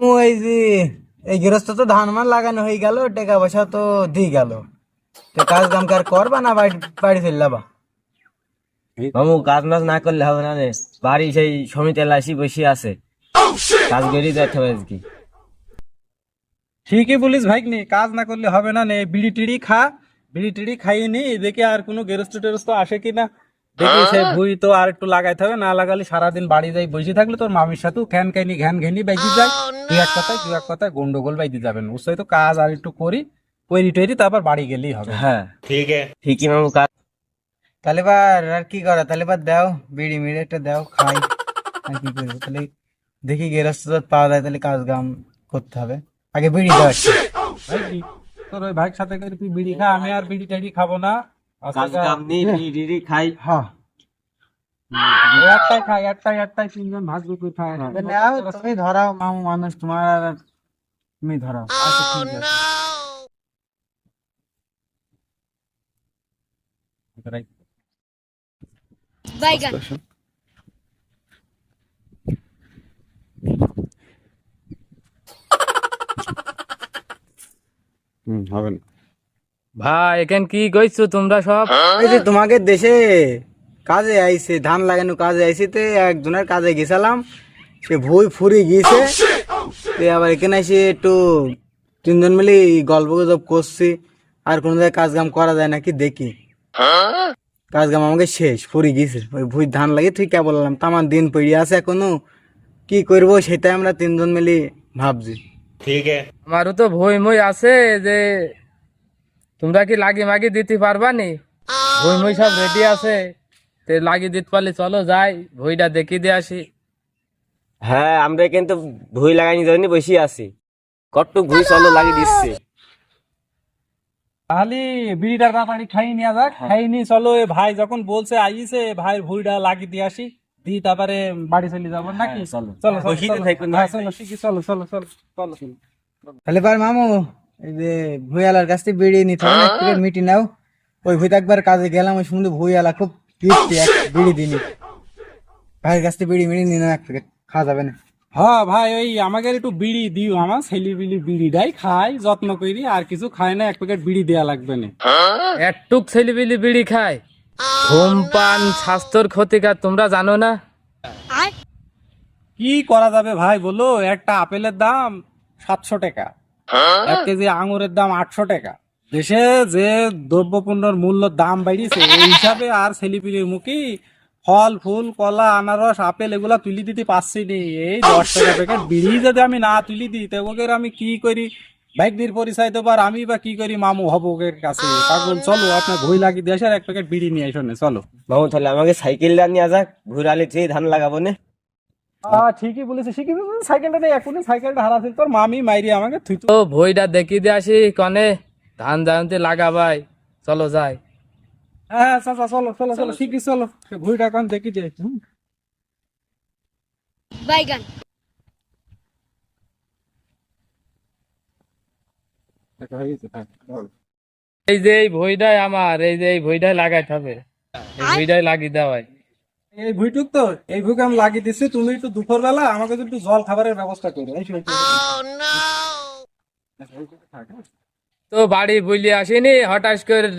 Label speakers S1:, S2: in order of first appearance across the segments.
S1: এই যে এই গৃহস্থ তো ধান মান লাগানো হয়ে গেল, টাকা পয়সা তো দিয়ে গেল, তো কাজ কাম কার করবা না বাড়ি বাড়ি চলে যাবা?
S2: মামু কাজ মাজ না করলে হবে না রে। বাড়ি সেই সমিতি এলাইসি বসে আছে, কাজ বেরিয়ে যাইতে হবে আজকে।
S3: ঠিকই বলিস ভাইকনি, কাজ না করলে হবে না নে। বিড়ি টিড়ি খা, বিড়ি টিড়ি খাইয়ে নি, দেখে আর কোনো গেরস্ত টেরস্ত আসে কিনা দেখি। সে ভুই তো আর একটু লাগাইতে হবে, না লাগালে সারাদিন বাড়ি যাই বসে থাকলে তোর মামির সাথেও ঘ্যান ঘেনি বাইতে যায়। তুই এক কথায় গন্ডগোল বাইতে যাবেন। বুঝছই তো, কাজ আর একটু করি, তৈরি টৈরি, তারপর বাড়ি গেলেই হবে।
S2: হ্যাঁ ঠিকই মামু কাজ।
S1: তাহলে বার আর কি করা, তাহলে বার দাও, বিড়ি মিড়ি একটা দাও, খাই। আর কি করবো তাহলে, দেখি গৃহস্থ যদি পাওয়া যায় তাহলে কাজ কাম করতে হবে। আগে বিড়ি দাও একটা।
S3: ভাই কি, তোর ওই ভাইয়ের সাথে করে তুই বিড়ি খা, আমি আর বিড়ি টাড়ি খাবো না।
S2: কাজ কাম নেই, বিড়ি খাই।
S1: হ্যাঁ,
S3: একটাই তিনজন ভাগ করে খায়।
S1: নাও, তুমি ধরাও মামু মানুষ, তোমার আর তুমি ধরাও। আচ্ছা ঠিক আছে।
S4: বাইগান।
S3: হবে না
S5: ভাই এখান কি কইছো তোমরা সব?
S1: এই যে তোমাকে দেশে কাজে আইছে, ধান লাগানো কাজে আইছে, তে একজনের কাজে গেছিলাম, সে ভুই ফুরি গিয়েছে, তে আবার এখানে এসে একটু তিনজন মিলে গল্প গুজব করছি। আর কোনো জায়গায় কাজ কাম করা যায় নাকি দেখি। কাজ কাম আমাকে শেষ, ফুরি গিয়েছে, ওই ভুই ধান লাগিয়ে তুই কে বললাম, তামান দিন পড়ে আছে এখনো, কি করবো সেটাই আমরা তিনজন মিলে ভাবছি।
S5: আমারও তো ভই মই আছে যে তোমরা কি লাগি মাগি দিতে পারবা নি? ভই মই সব রেডি আছে, তে লাগি দিতে পারলে চলো যাই, ভইটা দেখি দিয়ে আসি।
S2: হ্যাঁ আমরা কিন্তু ভুই লাগাইনি জন্য বসে আছি, কটটুক ভুই চলো লাগিয়ে দিচ্ছে।
S3: তাহলে বিড়িটা তাড়াতাড়ি খাই নিয়ে যাক। খাইনি চলো, এ ভাই যখন বলছে আইছে, ভাইয়ের ভুঁড়িটা লাগিয়ে দিয়ে আসি, দিয়ে তারপরে বাড়ি চলে যাবো নাকি? চলো চলো
S2: বসিতে থাকুন
S3: হ্যাঁ, চলো শিখি, চলো চলো চলো চলো।
S1: তাহলে পার মামু, এই যে ভুইয়ালার কাছ থেকে বিড়ি নিতে হবে না, এক প্যাকেট মিটি নাও। ওই ভুইতে একবার কাজে গেলাম, ওই শুনতে ভুইয়ালা খুব তৃপ্তি, এক বিড়ি দিনি। ভাইয়ের কাছ থেকে বিড়ি মিড়ি নিয়ে নাও এক প্যাকেট, খাওয়া যাবে না।
S3: হ্যাঁ ভাই, ওই আমাকে একটু বিড়ি দিও, আমার ছেলে বিলি বিড়িটাই খাই যত্ন করি, আর কিছু খায় না। এক প্যাকেট বিড়ি দেয়া লাগবে না।
S5: একটুক ছেলেবিলি বিড়ি খায়, ধূমপান স্বাস্থ্যর ক্ষতিকার, তোমরা জানো না?
S3: কি করা যাবে ভাই বলো? একটা আপেলের দাম 700 টাকা, 1 কেজি আঙুরের দাম 800 টাকা। দেশে যে দ্রব্যপণ্যের মূল্য দাম বাড়িয়েছে, এই হিসাবে আর ছেলিপিলির মুখে ফল ফুল কলা আনারস আপেল এগুলা তুলি দিতে পারছি নি। এই 10 টাকা প্যাকেট বিড়ি যদি আমি না তুলি দিই, তো ওকে আমি কি করি? বাইকদের পরিচয় দেবো, আর আমি বা কি করি মামু হব ওকে কাছে? পাগল, চলো আপনার ভই লাগিয়ে দিয়ে আসে, আর এক প্যাকেট বিড়ি নিয়ে আসো না, চলো।
S2: মামু তাহলে আমাকে সাইকেলটা নিয়ে যাক, ঘুরালে যেই ধান লাগাবো না।
S3: ঠিকই বলেছে, ঠিকই বলেছে। সাইকেলটা নেই, এখনই সাইকেলটা হারাছিল, তোর মামি মাইরি আমাকে থুই।
S5: তো ভইটা দেখি দিয়ে আসি, কনে ধান জানতে লাগাবাই, চলো যাই।
S3: হ্যাঁ চাচা, চলো চলো চলো শিখি, চলো ভুঁড়িটা এখন দেখি দিয়ে।
S4: বাইগান।
S5: এই যে এই ভইটাই আমার, এই যে এই ভইটাই লাগাইতে হবে, এই ভইটাই লাগিয়ে দেওয়াই।
S3: এই ভুঁইটুক তো, এই ভুঁকে আমি লাগিয়ে দিচ্ছি। তুমি একটু দুপুর বেলা আমাকে একটু জল খাবারের ব্যবস্থা করো।
S5: তো বাড়ি বুঝলে আসিনি, হঠাৎ করে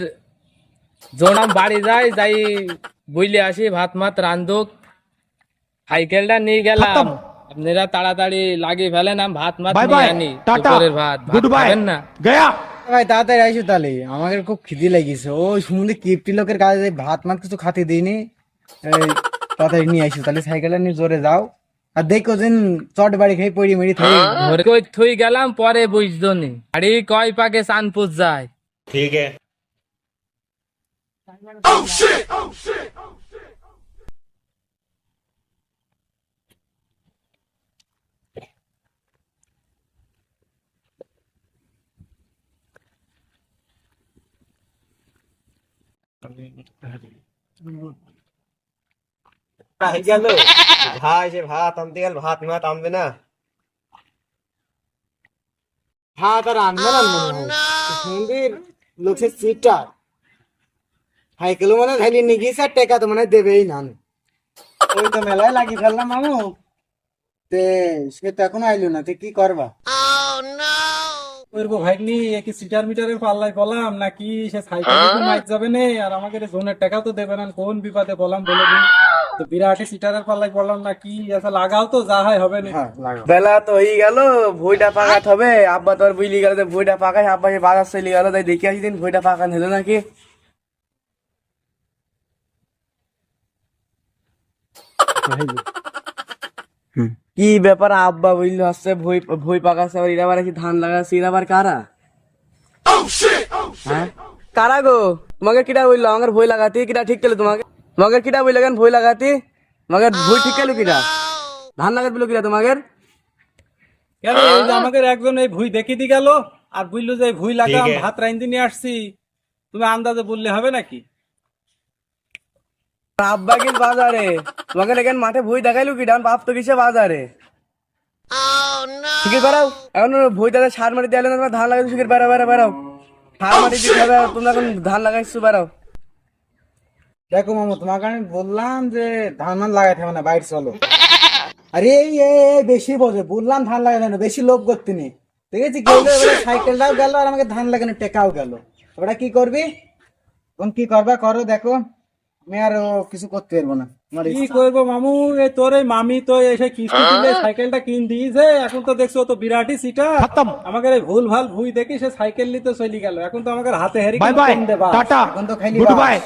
S5: জোনাম বাড়ি যাই যাই বুঝলে আসি, ভাত মাত রান্ধুক, সাইকেলটা নিয়ে গেলাম, আপনারা তাড়াতাড়ি লাগিয়ে ফেলেন, আমি ভাত মাত নিয়ে আনি, দুপুরের ভাত খাবেন না?
S1: ভাই তাড়াতাড়ি আইসো তাহলে, আমাকে খুব খিদে লাগিয়েছে। ওই শুনলে কিপটি লোকের কাজে ভাত মাত কিছু খাতে দিইনি। এই তাড়াতাড়ি নিয়ে আইসো তাহলে, সাইকেলটা নিয়ে জোরে যাও। আর দেখো যেন চট বাড়ি খেয়ে পড়ি মেরি থাকি।
S5: ঘরে কই থুই গেলাম, পরে বুঝতো নি বাড়ি কয় পাকে চানপুর যায়।
S2: গেল ভাই, সে ভাত আনতে গেল, ভাত মাত আনবে না।
S1: ভাত আর আনবে না মনে হয়, সুন্দর লোক সে সিটার সাইকেল মানে ধাইলি নিয়ে গিয়েছে, আর টেকা তো মানে দেবেই না। ওই তো মেলায় লাগিয়ে ফেললাম মামু, তে সে তো এখনো আইলো না, তে কি করবা?
S3: করবো ভাগ্নি, এ কি সিটার মিটারের পাল্লাই বললাম নাকি সে সাইকেল মাইক যাবে না, আর আমাকে জোনের টাকা তো দেবে না, কোন বিপদে বললাম বলে দিন। তো বিরাটে সিটারের পাল্লাই বললাম নাকি, আচ্ছা লাগাও তো, যা হয় হবে না।
S2: বেলা তো হয়ে গেল, ভুইটা পাকাত হবে। আব্বা তোর বুঝলি গেল যে ভুইটা পাকাই, আব্বা সে বাজার চলে গেল, তাই দেখে আসি দিন ভুইটা পাকান হলো নাকি। কি ব্যাপার আব্বা বুঝলি হচ্ছে ভুই ভুই পাকাচ্ছে, আবার এরা আবার কি ধান লাগাচ্ছে, এরা আবার কারা? হ্যাঁ কারা গো? তোমাকে কিটা বললো আমার ভুই লাগাতি? কিটা ঠিক করলো তোমাকে? তোমাকে কিটা বললো কেন ভুই লাগাতি? তোমাকে ভুই ঠিক করলো কিটা? ধান লাগাত বললো কিটা তোমাকে?
S3: কেন এই যে আমাকে একজন এই ভুই দেখিয়ে দিয়ে গেল আর বললো যে এই ভুই লাগাম, ভাত রাইন্দে নিয়ে আসছি, তুমি আন্দাজে বললে হবে নাকি?
S2: আব্বা কি বাজারে, তোমাকে এখানে মাঠে ভুই দেখাইলো কি? ডান বাপ তো কিসে বাজারে। শিখির বেড়াও, এখন ভুই তাদের সার মাটি দিয়ে না, ধান লাগাইছো শিখির বেড়াও বেড়াও বেড়াও, সার মাটি দিতে হবে, তোমরা এখন ধান লাগাইছো বেড়াও।
S1: দেখো মামু, তোমাকে আমি বললাম যে ধান মান লাগাইতে হবে না, বাইরে চলো। আরে এই এই এই বেশি বোঝে, বললাম ধান লাগাতে না, বেশি লোভ করতে নেই। ঠিক আছে, গেলো এবারে সাইকেলটাও গেল আর আমাকে ধান লাগানো টেকাও গেল। ওটা কি করবি এখন? কি করবা করো, দেখো আমি আর কিছু করতে পারবো না। আমার
S3: কি করবো মামু, এই তোর এই মামি তো এসে কিস্তি দিলে সাইকেলটা কিন দিয়েছে, এখন তো দেখছো তো বিরাটি সিটা, আমাকে এই ভুল ভাল ভুই দেখি সে সাইকেল নিতে চলে গেল, এখন তো আমাকে হাতে হেরি
S1: এখন তো খাইলি বাস।